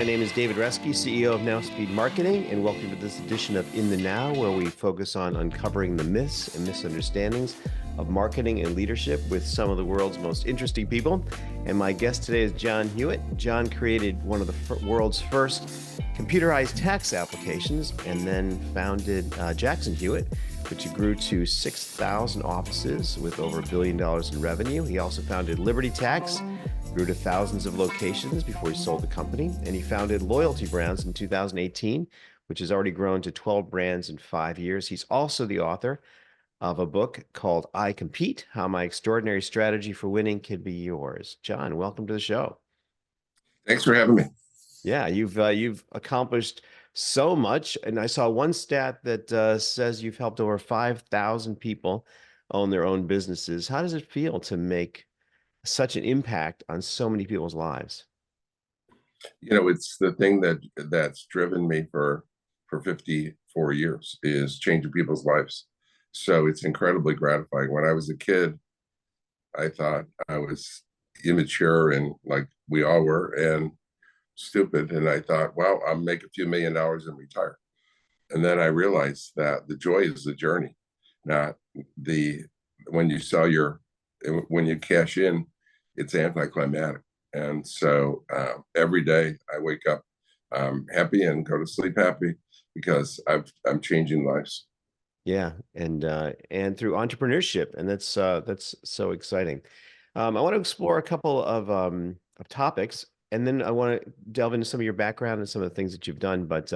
My name is David Reske, CEO of Now Speed Marketing, and welcome to this edition of In the Now, where we focus on uncovering the myths and misunderstandings of marketing and leadership with some of the world's most interesting people. And my guest today is John Hewitt. John created one of the world's first computerized tax applications and then founded Jackson Hewitt, which grew to 6,000 offices with over $1 billion in revenue. He also founded Liberty Tax, grew to thousands of locations before he sold the company, and he founded Loyalty Brands in 2018, which has already grown to 12 brands in 5 years. He's also the author of a book called I Compete: How My Extraordinary Strategy for Winning Can Be Yours. John, welcome to the show. Thanks for having me. Yeah, you've accomplished so much, and I saw one stat that says you've helped over 5,000 people own their own businesses. How does it feel to make such an impact on so many people's lives? You know, it's the thing that's driven me for 54 years is changing people's lives. So it's incredibly gratifying. When I was a kid, I thought I was immature and like we all were and stupid. And I thought, well, I'll make a few $1 million and retire. And then I realized that the joy is the journey, not when you cash in, it's anticlimactic. And so every day I wake up happy and go to sleep happy because I'm changing lives. Yeah, and through entrepreneurship, and that's so exciting. I want to explore a couple of topics, and then I want to delve into some of your background and some of the things that you've done. But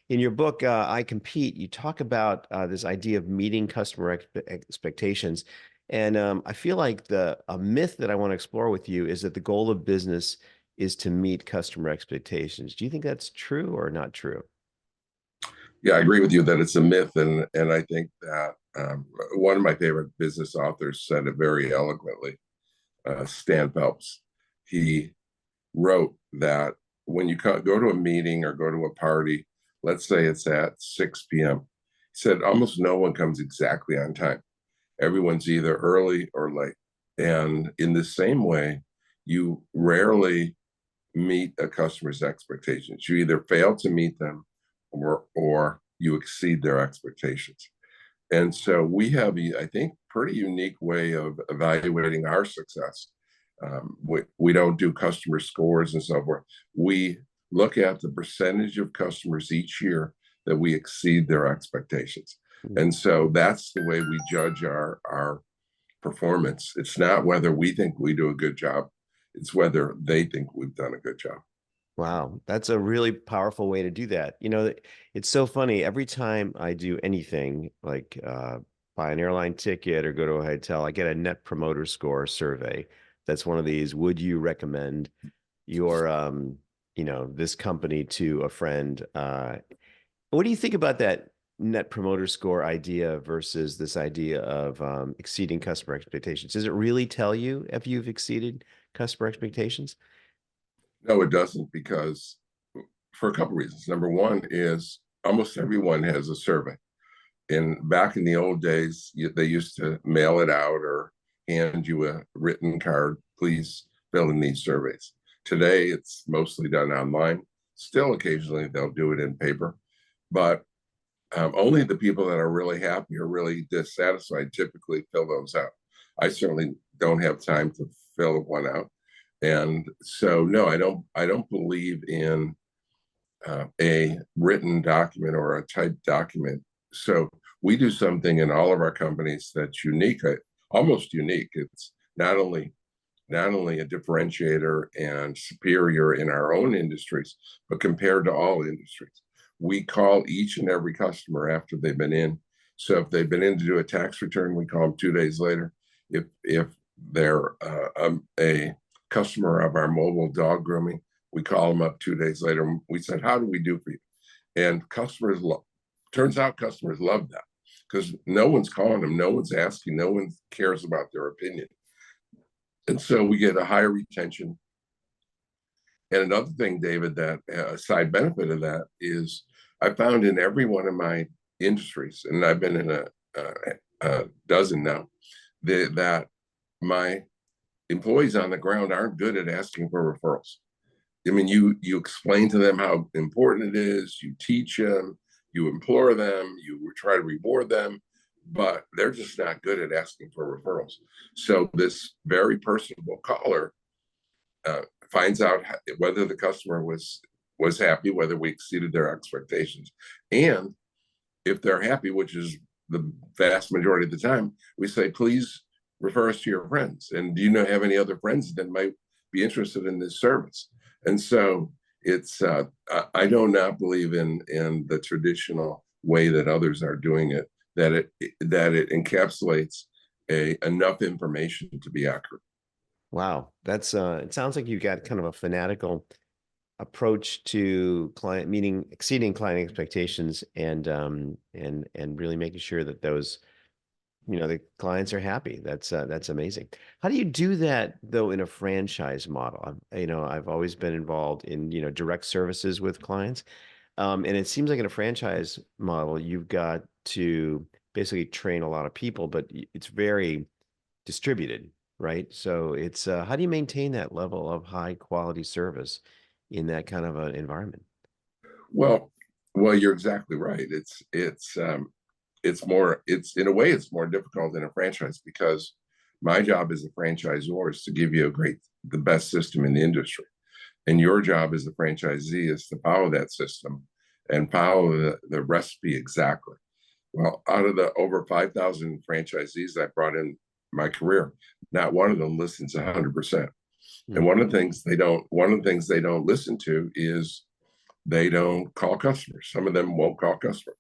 in your book, I Compete, you talk about this idea of meeting customer expectations. And I feel like a myth that I want to explore with you is that the goal of business is to meet customer expectations. Do you think that's true or not true? Yeah, I agree with you that it's a myth, and I think that one of my favorite business authors said it very eloquently. Stan Phelps. He wrote that when you go to a meeting or go to a party, let's say it's at 6 p.m., he said almost no one comes exactly on time. Everyone's either early or late. And in the same way, you rarely meet a customer's expectations. You either fail to meet them or you exceed their expectations. And so we have, I think, pretty unique way of evaluating our success. We don't do customer scores and so forth. We look at the percentage of customers each year that we exceed their expectations. And so that's the way we judge our performance. It's not whether we think we do a good job, it's whether they think we've done a good job. Wow, that's a really powerful way to do that. You know, it's so funny. Every time I do anything like buy an airline ticket or go to a hotel, I get a net promoter score survey. That's one of these, would you recommend your this company to a friend? What do you think about that net promoter score idea versus this idea of exceeding customer expectations? Does it really tell you if you've exceeded customer expectations? No, it doesn't, because for a couple of reasons. Number one is almost everyone has a survey. And back in the old days, they used to mail it out or hand you a written card, please fill in these surveys. Today, it's mostly done online. Still, occasionally, they'll do it in paper. But only the people that are really happy or really dissatisfied typically fill those out. I certainly don't have time to fill one out. And so, no, I don't believe in a written document or a typed document. So we do something in all of our companies that's unique, almost unique. It's not only a differentiator and superior in our own industries, but compared to all industries. We call each and every customer after they've been in. So if they've been in to do a tax return, we call them 2 days later. If they're a customer of our mobile dog grooming, we call them up 2 days later. We said, how do we do for you? And turns out customers love that because no one's calling them, no one's asking, no one cares about their opinion. And so we get a higher retention. And another thing, David, that a side benefit of that is I found in every one of my industries, and I've been in a dozen now, that my employees on the ground aren't good at asking for referrals. I mean, you explain to them how important it is, you teach them, you implore them, you try to reward them, but they're just not good at asking for referrals. So this very personable caller finds out whether the customer was happy, whether we exceeded their expectations, and if they're happy, which is the vast majority of the time, we say, please refer us to your friends. And do you know have any other friends that might be interested in this service? And so it's I do not believe in the traditional way that others are doing it, that it encapsulates enough information to be accurate. Wow, that's it sounds like you got kind of a fanatical approach to client meeting, exceeding client expectations, and really making sure that those, the clients are happy. That's amazing. How do you do that though in a franchise model? I've always been involved in, direct services with clients. And it seems like in a franchise model, you've got to basically train a lot of people, but it's very distributed, right? So it's how do you maintain that level of high quality service in that kind of an environment? Well, well, you're exactly right. It's in a way it's more difficult in a franchise because my job as a franchisor is to give you the best system in the industry, and your job as a franchisee is to follow that system and follow the recipe exactly. Well, out of the over 5,000 franchisees I brought in my career, not one of them listens 100%. And Hmm. one of the things they don't listen to is they don't call customers. Some of them won't call customers.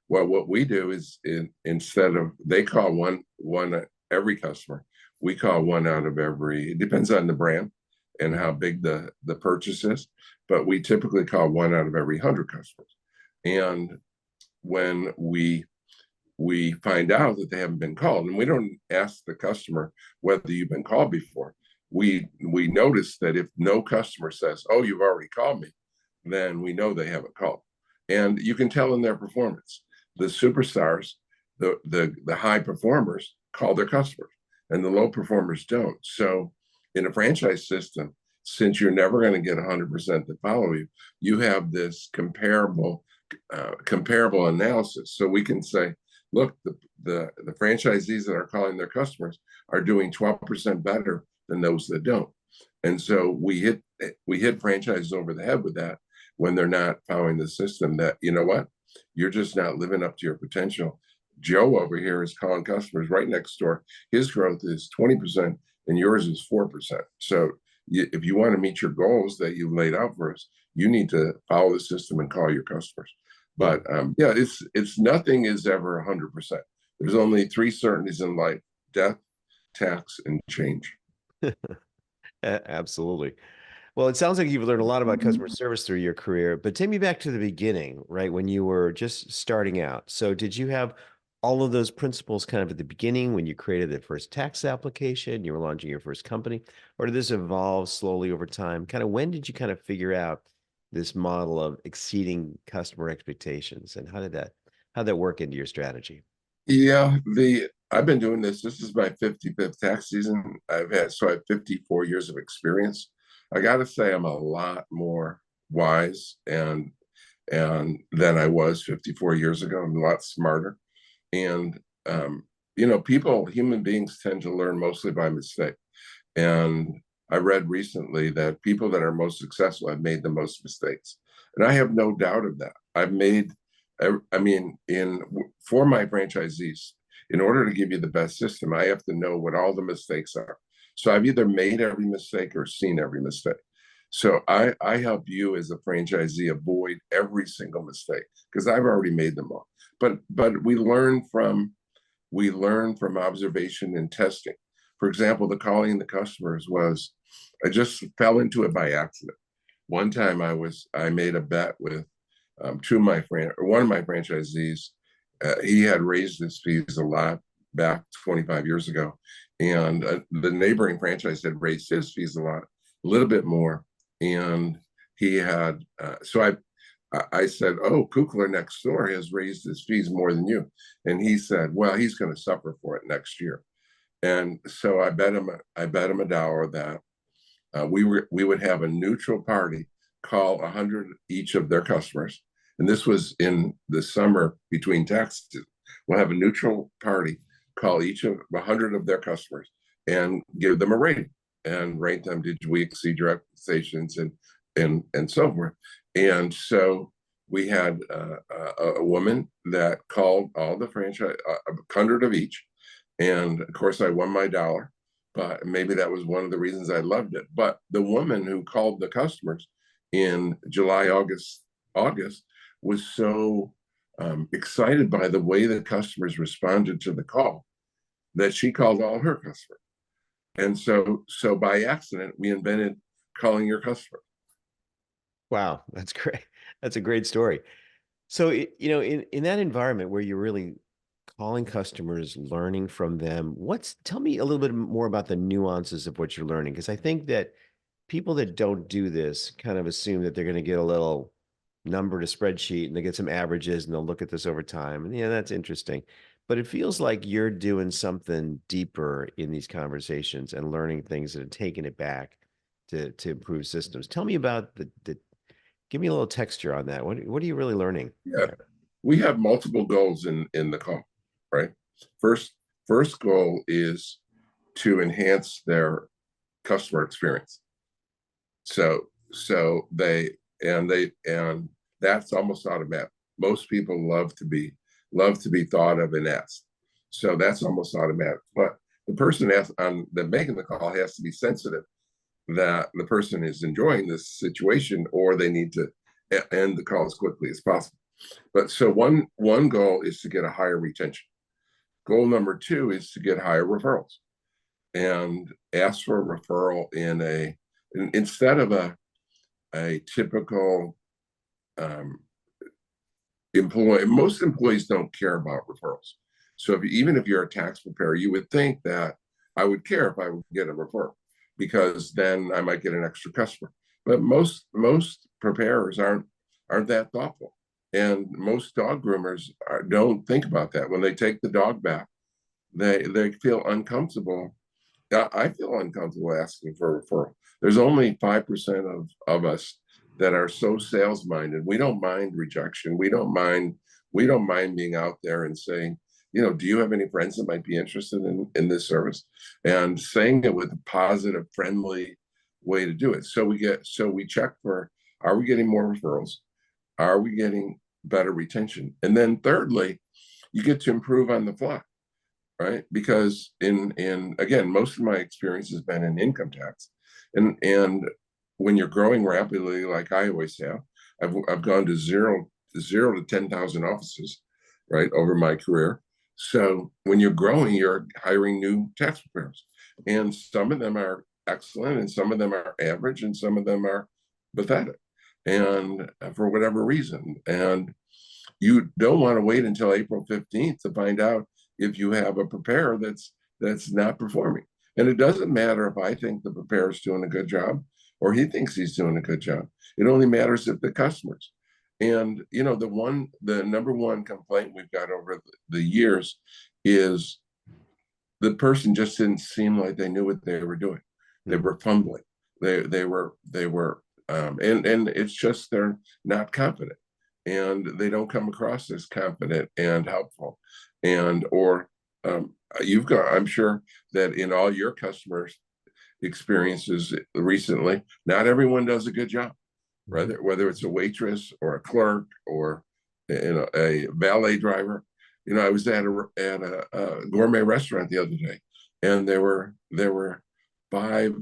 Well, what we do is instead of they call one every customer, we call one out of every. It depends on the brand and how big the purchase is, but we typically call one out of every 100 customers. And when we find out that they haven't been called, and we don't ask the customer whether you've been called before. We notice that if no customer says, "Oh, you've already called me," then we know they haven't called, and you can tell in their performance. The superstars, the high performers, call their customers, and the low performers don't. So, in a franchise system, since you're never going to get 100% to follow you, you have this comparable analysis. So we can say, look, the franchisees that are calling their customers are doing 12% better than those that don't. And so we hit franchises over the head with that when they're not following the system. That, you know what, you're just not living up to your potential. Joe over here is calling customers right next door. His growth is 20% and yours is 4%. So if you want to meet your goals that you've laid out for us, you need to follow the system and call your customers. Yeah. But yeah, it's nothing is ever 100%. There's only three certainties in life: death, tax, and change. Absolutely. Well, it sounds like you've learned a lot about customer service through your career, but take me back to the beginning, right? When you were just starting out. So, did you have all of those principles kind of at the beginning when you created the first tax application, you were launching your first company, or did this evolve slowly over time? Kind of when did you kind of figure out this model of exceeding customer expectations, and how did that work into your strategy? Yeah, I've been doing this. This is my 55th tax season. I have 54 years of experience. I got to say, I'm a lot more wise and than I was 54 years ago. I'm a lot smarter. And human beings tend to learn mostly by mistake. And I read recently that people that are most successful have made the most mistakes. And I have no doubt of that. I mean, for my franchisees, in order to give you the best system, I have to know what all the mistakes are. So I've either made every mistake or seen every mistake. So I help you as a franchisee avoid every single mistake because I've already made them all. But we learn from observation and testing. For example, the calling the customers was I just fell into it by accident. One time I made a bet with one of my franchisees. He had raised his fees a lot back 25 years ago, and the neighboring franchise had raised his fees a little bit more, and he had. I said, "Oh, Kukler next door has raised his fees more than you," and he said, "Well, he's going to suffer for it next year." And so I bet him $1 that we would have a neutral party call 100 each of their customers, and this was in the summer between tax season. We'll have a neutral party call each of 100 of their customers and give them a rating and rate them. Did we exceed your expectations and so forth? And so we had a woman that called all the franchise, 100 of each, and of course I won my dollar. But maybe that was one of the reasons I loved it. But the woman who called the customers in July, August was so excited by the way the customers responded to the call that she called all her customers. And so by accident, we invented calling your customer. Wow, that's great. That's a great story. So, in that environment where you're really calling customers, learning from them, tell me a little bit more about the nuances of what you're learning. Because I think that people that don't do this kind of assume that they're going to get a little number to spreadsheet and they get some averages and they'll look at this over time. And yeah, that's interesting. But it feels like you're doing something deeper in these conversations and learning things and taking it back to improve systems. Tell me about give me a little texture on that. What are you really learning Yeah, there? we have multiple goals in the call, right? First, first goal is to enhance their customer experience. So they and that's almost automatic. Most people love to be thought of and asked. So that's almost automatic. But the person on the making the call has to be sensitive that the person is enjoying this situation, or they need to end the call as quickly as possible. But so one goal is to get a higher retention. Goal number two is to get higher referrals and ask for a referral instead of a typical employee. Most employees don't care about referrals. So even if you're a tax preparer, you would think that I would care if I would get a referral, because then I might get an extra customer. But most preparers aren't that thoughtful, and most dog groomers don't think about that. When they take the dog back, they feel uncomfortable. I feel uncomfortable asking for a referral. There's only 5% of us that are so sales minded. We don't mind rejection. We don't mind being out there and saying, do you have any friends that might be interested in this service? And saying it with a positive, friendly way to do it. So we check for, are we getting more referrals? Are we getting better retention? And then thirdly, you get to improve on the fly, right? Because in again, most of my experience has been in income tax. And when you're growing rapidly, like I always have, I've gone to zero to 10,000 offices, right, over my career. So when you're growing, you're hiring new tax preparers, and some of them are excellent, and some of them are average, and some of them are pathetic, and for whatever reason. And you don't want to wait until April 15th to find out if you have a preparer that's not performing. And it doesn't matter if I think the preparer is doing a good job or he thinks he's doing a good job. It only matters if the customers. And the number one complaint we've got over the years is the person just didn't seem like they knew what they were doing. They were fumbling. They were and it's just they're not confident, and they don't come across as confident and helpful. And or I'm sure that in all your customers experiences recently, not everyone does a good job, whether it's a waitress or a clerk or a valet driver. I was at a gourmet restaurant the other day, and there were five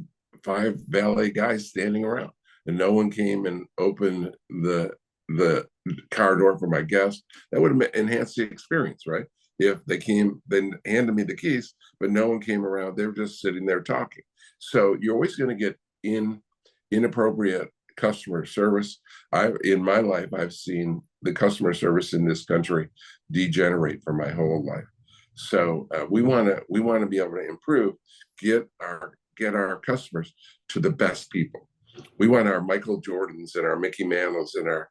valet guys standing around, and no one came and opened the car door for my guest. That would have enhanced the experience, right? If they came, then handed me the keys, but no one came around. They were just sitting there talking. So you're always going to get inappropriate customer service. In my life, I've seen the customer service in this country degenerate for my whole life. So we want to be able to improve, get our customers to the best people. We want our Michael Jordans and our Mickey Mantles and our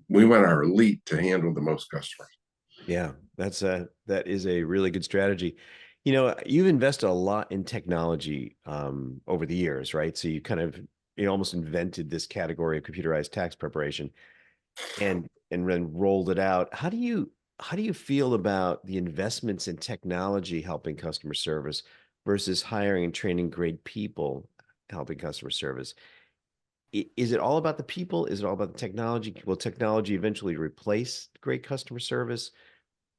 we want our elite to handle the most customers. Yeah, that is a really good strategy. You've invested a lot in technology over the years, right? So you kind of almost invented this category of computerized tax preparation and then rolled it out. How do you feel about the investments in technology helping customer service versus hiring and training great people helping customer service? Is it all about the people? Is it all about the technology? Will technology eventually replace great customer service?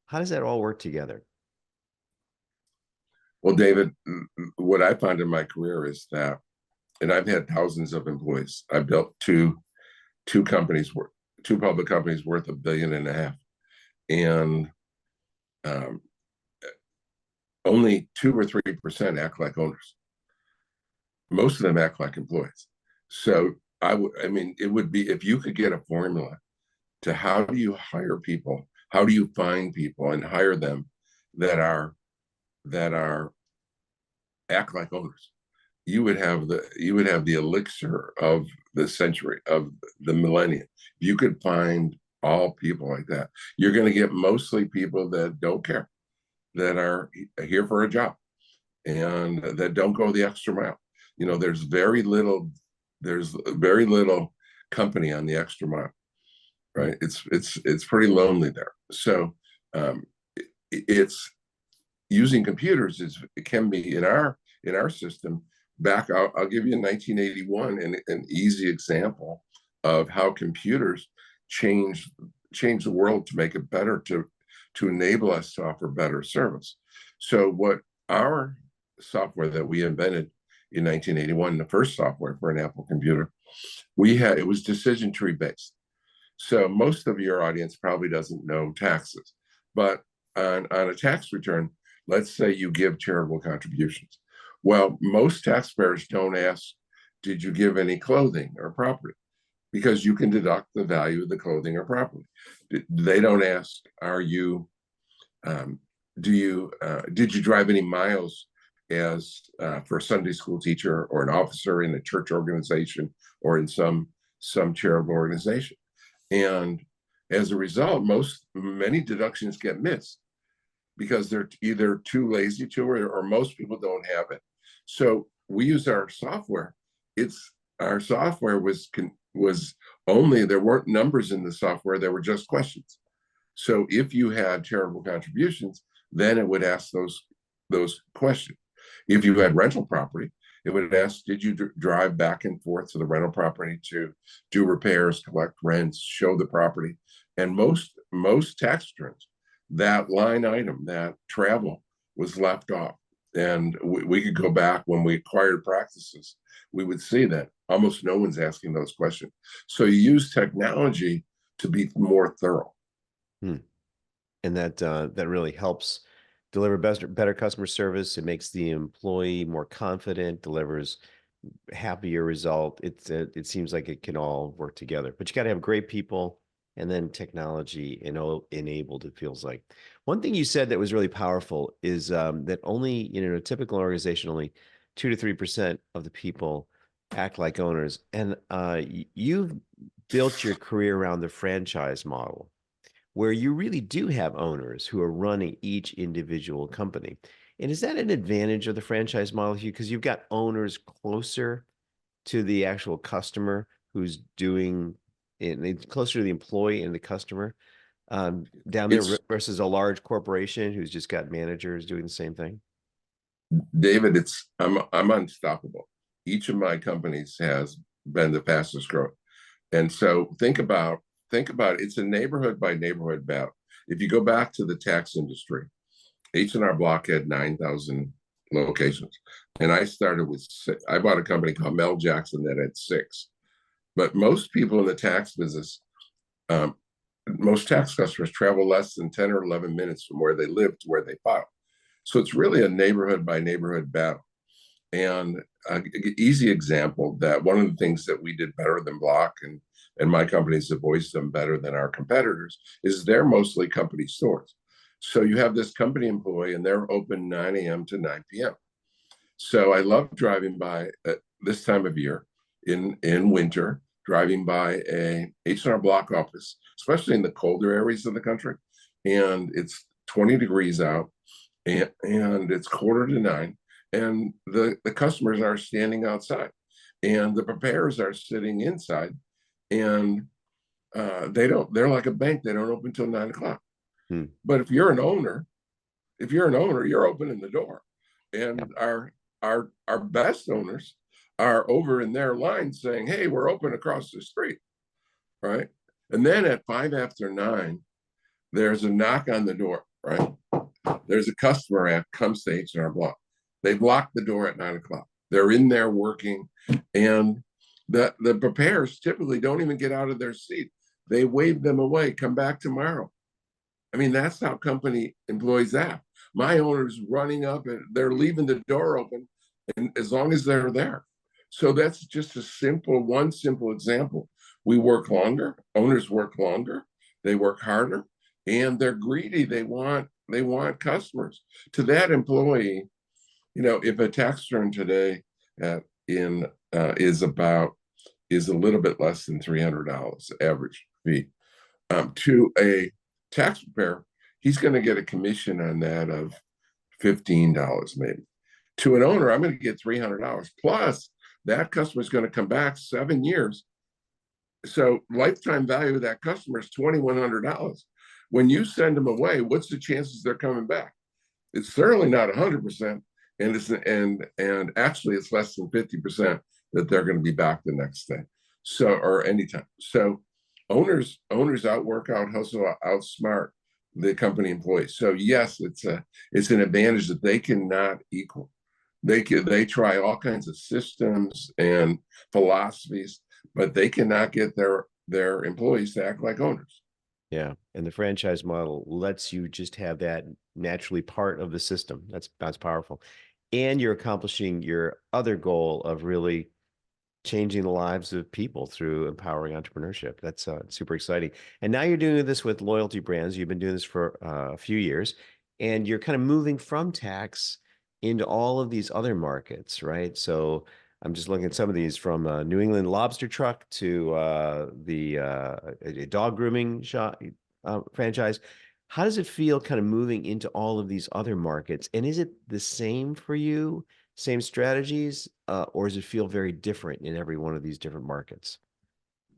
How does that all work together? Well, David, what I found in my career is that, and I've had thousands of employees. I've built two companies worth, two public companies worth $1.5 billion, and um, only 2 or 3% act like owners. Most of them act like employees. So I mean, it would be, if you could get a formula to how do you hire people, how do you find people and hire them that are act like owners, you would have the elixir of the century, of the millennium. You could find all people like that. You're going to get mostly people that don't care, that are here for a job, and that don't go the extra mile. There's very little company on the extra mile, right? It's pretty lonely there. So um, it's using computers, it can be in our system. I'll give you 1981, an easy example of how computers change change the world to make it better, to enable us to offer better service. So what our software that we invented in 1981, the first software for an Apple computer, it was decision tree based. So most of your audience probably doesn't know taxes, but on a tax return, let's say you give charitable contributions. Well, most taxpayers don't ask, did you give any clothing or property? Because you can deduct the value of the clothing or property. They don't ask, um, did you drive any miles as for a Sunday school teacher or an officer in a church organization or in some charitable organization? And as a result, many deductions get missed because they're either too lazy to, or most people don't have it. So we use our software. Our software was only, there weren't numbers in the software, there were just questions. So if you had charitable contributions, then it would ask those questions. If you had rental property, it would ask, did you drive back and forth to the rental property to do repairs, collect rents, show the property? And most tax returns, that line item, that travel, was left off. And we could go back when we acquired practices, we would see that almost no one's asking those questions. So you use technology to be more thorough. Hmm. And that really helps deliver better customer service. It makes the employee more confident, delivers happier result. It seems like it can all work together, but you got to have great people and then technology enabled. It feels like one thing you said that was really powerful is that only in a typical organization, only 2 to 3% of the people act like owners, and you've built your career around the franchise model where you really do have owners who are running each individual company. And is that an advantage of the franchise model here? Because you've got owners closer to the actual customer who's doing it, closer to the employee and the customer down there It's versus a large corporation who's just got managers doing the same thing? David, I'm unstoppable. Each of my companies has been the fastest growth. And so think about it's a neighborhood by neighborhood battle. If you go back to the tax industry, H&R Block had 9,000 locations. And I started with six. I bought a company called Mel Jackson that had six. But most people in the tax business, um, most tax customers travel less than 10 or 11 minutes from where they live to where they file. So it's really a neighborhood by neighborhood battle. And an easy example, that one of the things that we did better than Block, and my companies have always done better than our competitors, is they're mostly company stores. So you have this company employee and they're open 9 a.m. to 9 p.m. So I love driving by at this time of year in winter, driving by a H&R Block office, especially in the colder areas of the country. And it's 20 degrees out. and it's 8:45, and the customers are standing outside, and the preparers are sitting inside, and they're like a bank. They don't open until 9 o'clock. Hmm. But if you're an owner, you're opening the door. Yeah. And our best owners are over in their line saying, "Hey, we're open across the street," right? And then at 5 after 9, there's a knock on the door, right? There's a customer at comes to H&R Block. They've locked the door at 9 o'clock. They're in there working, and the preparers typically don't even get out of their seat. They wave them away. Come back tomorrow. I mean, that's how company employees act. My owner's running up and they're leaving the door open, and as long as they're there. So that's just one simple example. We work longer, owners work longer, they work harder, and they're greedy. They want customers. To that employee, if a tax return today in is a little bit less than $300 average fee, to a tax preparer, he's going to get a commission on that of $15 maybe. To an owner, I'm going to get $300 plus that customer is going to come back 7 years. So lifetime value of that customer is $2,100. When you send them away, what's the chances they're coming back? It's certainly not 100%, and actually it's less than 50% that they're going to be back the next day, or anytime. So owners outwork, out hustle, outsmart the company employees. So yes, it's an advantage that they cannot equal. They try all kinds of systems and philosophies, but they cannot get their employees to act like owners. Yeah. And the franchise model lets you just have that naturally part of the system. That's powerful. And you're accomplishing your other goal of really changing the lives of people through empowering entrepreneurship. That's super exciting. And now you're doing this with loyalty brands. You've been doing this for a few years, and you're kind of moving from tax into all of these other markets, right? So I'm just looking at some of these, from New England lobster truck to a dog grooming shop franchise. How does it feel kind of moving into all of these other markets? And is it the same for you? Same strategies, or does it feel very different in every one of these different markets?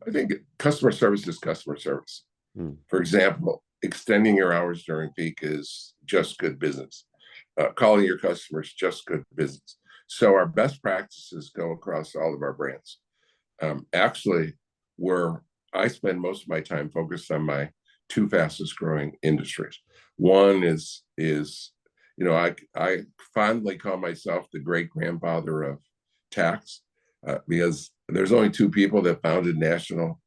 I think customer service is customer service. Hmm. For example, extending your hours during peak is just good business. Calling your customers, just good business. So our best practices go across all of our brands. Actually, where I spend most of my time focused on my two fastest growing industries. One is I fondly call myself the great grandfather of tax, because there's only two people that founded national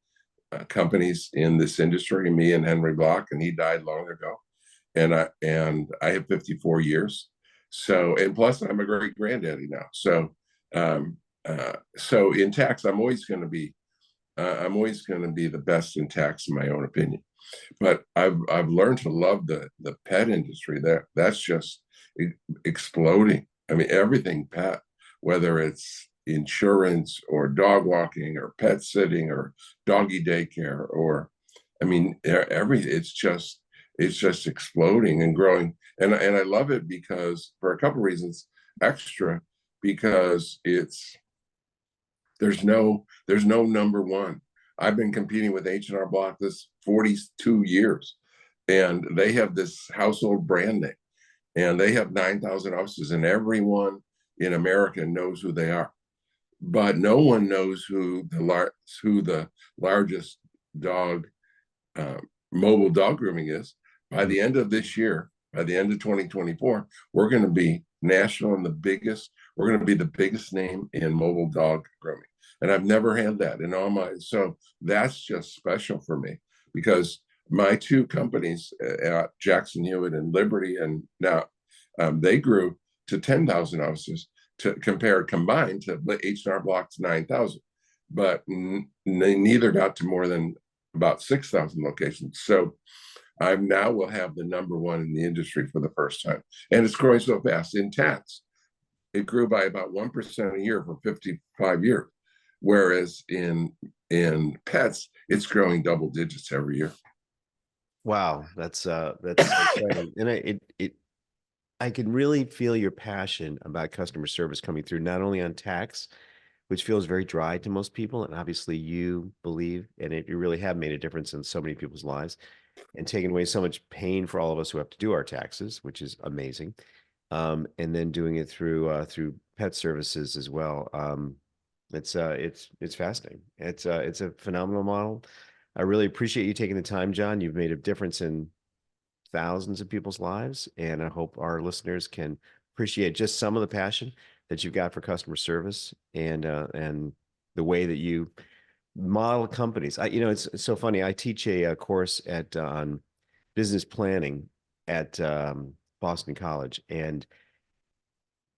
companies in this industry, me and Henry Block, and he died long ago. And I have 54 years. So, and plus I'm a great granddaddy now. So in tax, I'm always going to be the best in tax, in my own opinion. But I've learned to love the pet industry. That's just exploding. I mean, everything pet, whether it's insurance or dog walking or pet sitting or doggy daycare, or I mean, it's just exploding and growing. And I love it because, for a couple of reasons. Extra, because there's no number one. I've been competing with H&R Block this 42 years, and they have this household brand name, and they have 9,000 offices, and everyone in America knows who they are. But no one knows who the largest dog mobile dog grooming is. By the end of this year, by the end of 2024, we're going to be national and we're going to be the biggest name in mobile dog grooming. And I've never had that in all my, so that's just special for me, because my two companies, Jackson Hewitt and Liberty, and now they grew to 10,000 offices combined to H&R Block's 9,000, but they neither got to more than about 6,000 locations. So I now will have the number one in the industry for the first time. And it's growing so fast. In tax, it grew by about 1% a year for 55 years. Whereas in pets, it's growing double digits every year. Wow, that's so exciting. And I can really feel your passion about customer service coming through, not only on tax, which feels very dry to most people, and obviously you believe, and you really have made a difference in so many people's lives and taken away so much pain for all of us who have to do our taxes, which is amazing. And then doing it through pet services as well. It's fascinating. It's a phenomenal model. I really appreciate you taking the time, John. You've made a difference in thousands of people's lives, and I hope our listeners can appreciate just some of the passion that you've got for customer service and the way that you model companies. It's so funny. I teach a course at on business planning at Boston College, and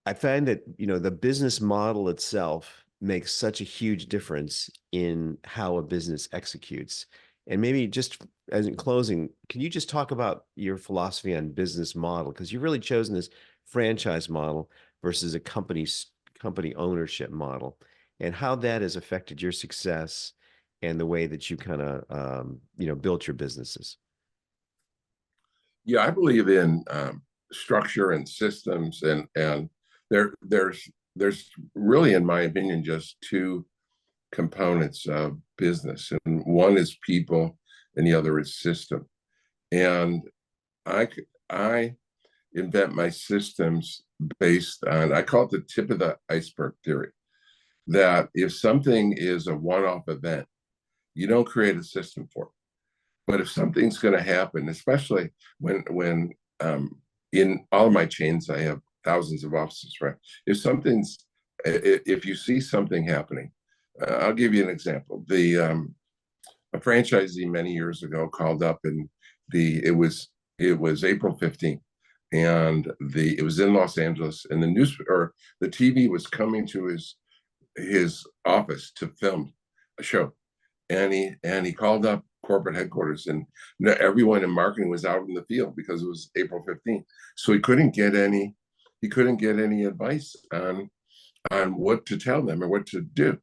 I find that, the business model itself makes such a huge difference in how a business executes. And maybe just as in closing, can you just talk about your philosophy on business model? Because you've really chosen this franchise model versus a company ownership model, and how that has affected your success and the way that you kind of built your businesses. Yeah, I believe in structure and systems, and there's really, in my opinion, just two components of business, and one is people, and the other is system. And I invent my systems based on, I call it the tip of the iceberg theory. That if something is a one-off event, you don't create a system for it. But if something's going to happen, especially when in all of my chains, I have thousands of offices, right? If you see something happening, I'll give you an example. A franchisee many years ago called up, and it was April 15th, and it was in Los Angeles, and the TV was coming to his office to film a show, and he called up corporate headquarters, and everyone in marketing was out in the field because it was April 15th. So he couldn't get any advice on what to tell them or what to do.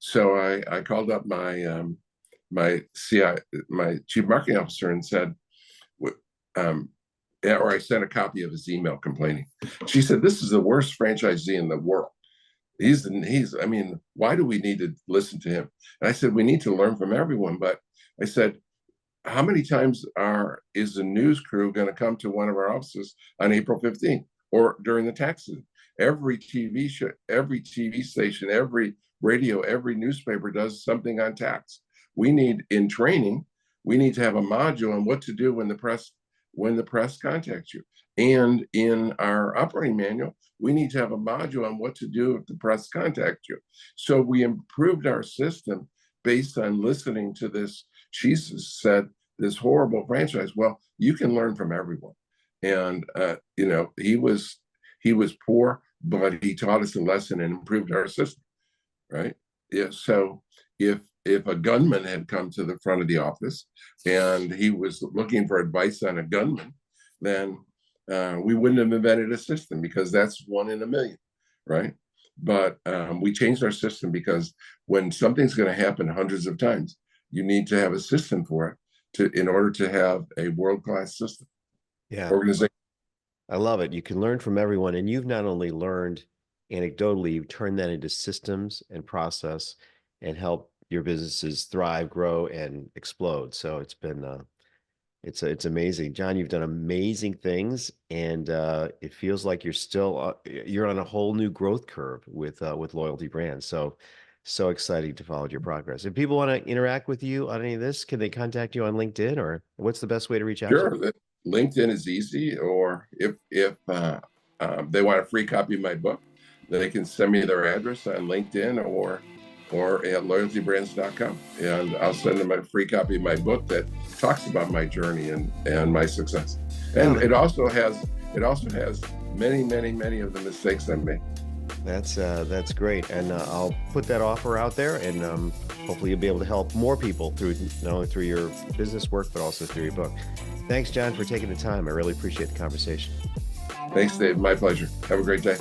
So I called up my chief marketing officer and said, or I sent a copy of his email complaining. She said, "This is the worst franchisee in the world. I mean, why do we need to listen to him?" And I said, "We need to learn from everyone." But I said, "How many times is the news crew going to come to one of our offices on April 15th or during the tax season? Every TV show, every TV station, every radio, every newspaper does something on tax. In training, we need to have a module on what to do when the press contacts you. And in our operating manual, we need to have a module on what to do if the press contacts you." So we improved our system based on listening to this. She said, "This horrible franchise." Well, you can learn from everyone. And, he was poor, but he taught us a lesson and improved our system, right? Yeah. So if a gunman had come to the front of the office and he was looking for advice on a gunman, then we wouldn't have invented a system, because that's 1 in a million, right? But we changed our system because when something's going to happen hundreds of times, you need to have a system for it in order to have a world-class system. Yeah. Organization. I love it. You can learn from everyone, and you've not only learned anecdotally, you've turned that into systems and process and help your businesses thrive, grow, and explode. So it's amazing, John. You've done amazing things, and it feels like you're on a whole new growth curve with Loyalty Brands. So exciting to follow your progress. If people want to interact with you on any of this, can they contact you on LinkedIn, or what's the best way to reach out to you? Sure, LinkedIn is easy. Or if they want a free copy of my book, they can send me their address on LinkedIn or at loyaltybrands.com, and I'll send them a free copy of my book that talks about my journey and my success. And it also has many of the mistakes I made. That's great, and I'll put that offer out there, and hopefully you'll be able to help more people not only through your business work but also through your book. Thanks, John, for taking the time. I really appreciate the conversation. Thanks, Dave. My pleasure. Have a great day.